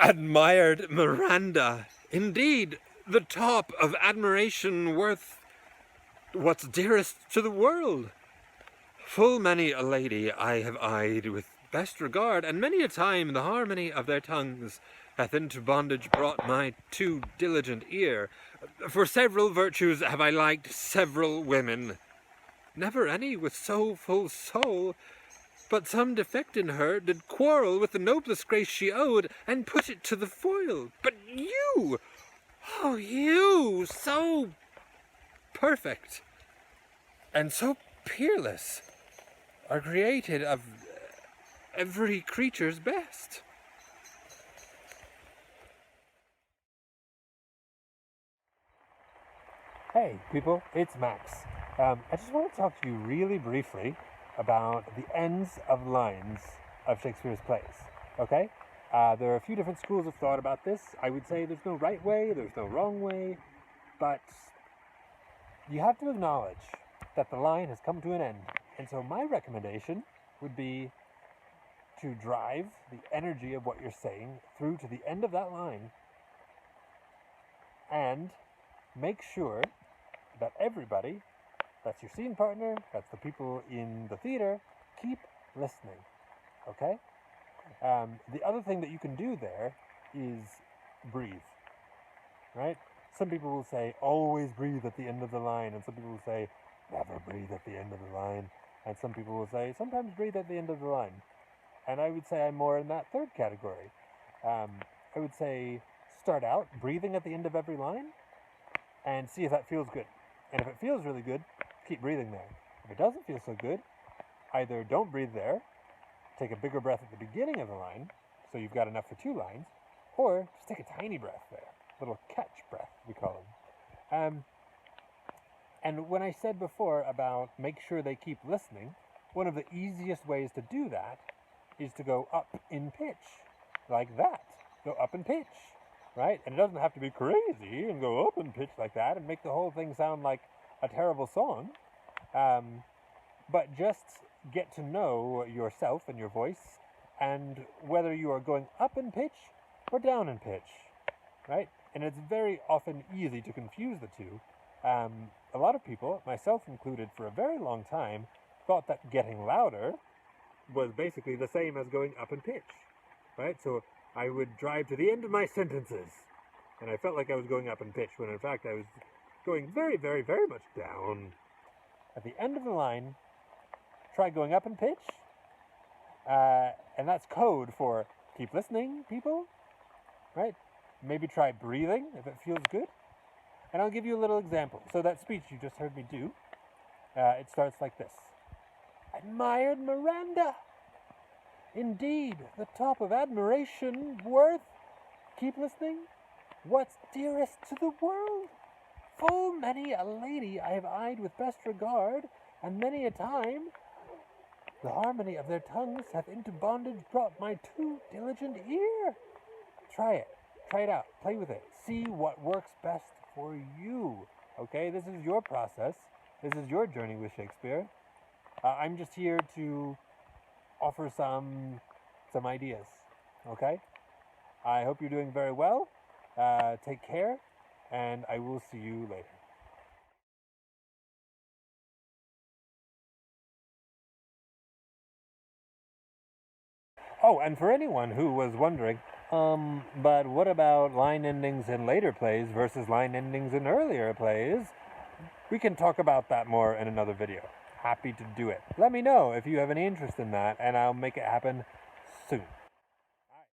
Admired Miranda, indeed, the top of admiration worth what's dearest to the world. Full many a lady I have eyed with best regard, and many a time the harmony of their tongues hath into bondage brought my too diligent ear. For several virtues have I liked several women, never any with so full soul, but some defect in her did quarrel with the noblest grace she owed, and put it to the foil. But you, oh you, so perfect, and so peerless, are created of every creature's best. Hey people, it's Max. I just want to talk to you really briefly about the ends of lines of Shakespeare's plays, okay? There are a few different schools of thought about this. I would say there's no right way, there's no wrong way, but you have to acknowledge that the line has come to an end. And so my recommendation would be to drive the energy of what you're saying through to the end of that line and make sure that everybody, that's your scene partner, that's the people in the theater, keep listening, okay? The other thing that you can do there is breathe, right? Some people will say, always breathe at the end of the line, and some people will say, never breathe at the end of the line, and some people will say, sometimes breathe at the end of the line. And I would say I'm more in that third category. I would say start out breathing at the end of every line and see if that feels good. And if it feels really good, keep breathing there. If it doesn't feel so good, either don't breathe there, take a bigger breath at the beginning of the line, so you've got enough for 2 lines, or just take a tiny breath there, a little catch breath, we call them. And when I said before about make sure they keep listening, one of the easiest ways to do that is to go up in pitch, like that. Go up in pitch, right? And it doesn't have to be crazy and go up in pitch like that and make the whole thing sound like a terrible song. But just get to know yourself and your voice and whether you are going up in pitch or down in pitch, right? And it's very often easy to confuse the two. A lot of people, myself included, for a very long time, thought that getting louder was basically the same as going up in pitch, right? So I would drive to the end of my sentences, and I felt like I was going up in pitch, when in fact I was going very, very, very much down. At the end of the line, try going up in pitch, and that's code for keep listening, people, right? Maybe try breathing if it feels good. And I'll give you a little example. So that speech you just heard me do, it starts like this. Admired Miranda, indeed, the top of admiration worth, keep listening, what's dearest to the world? Full many a lady I have eyed with best regard, and many a time the harmony of their tongues hath into bondage brought my too diligent ear. Try it out, play with it, see what works best for you, okay? This is your process, this is your journey with Shakespeare. I'm just here to offer some ideas, okay? I hope you're doing very well. Take care, and I will see you later. Oh, and for anyone who was wondering, but what about line endings in later plays versus line endings in earlier plays? We can talk about that more in another video. Happy to do it. Let me know if you have any interest in that, and I'll make it happen soon.